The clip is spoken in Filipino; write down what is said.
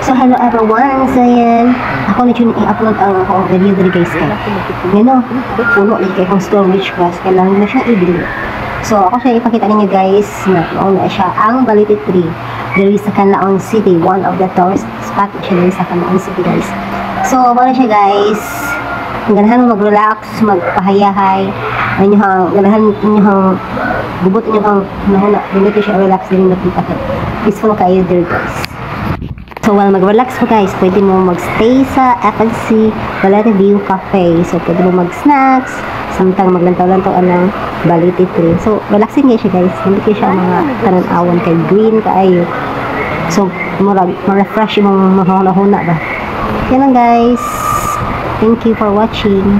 So hello everyone, so yan, ako na yun i-upload ang akong video dali guys kay yun o, puno ulit kay kong storage class, kailangan na siya i-delete. So ako siya ipakita ninyo guys na mauna siya ang Balete Tree dali sa Canlaon City, one of the tourist spot siya dali sa Canlaon City guys. So wala siya guys, ganahan mo mag-relax, magpahayahay, ganahan inyong bubot inyong nahuna, dito siya relax din na punta kayo. Peaceful kayo there guys. So while mag-relax po guys, pwede mo mag-stay sa FNC Balete View Cafe. So pwede mo mag-snacks, samtang maglantaw-lantaw ng Balete Tree. So relaxing guys siya guys, hindi kayo siya mga tanan-awan kay green kaayo. So ma-refresh yung mga huna ba. Yan lang guys. Thank you for watching.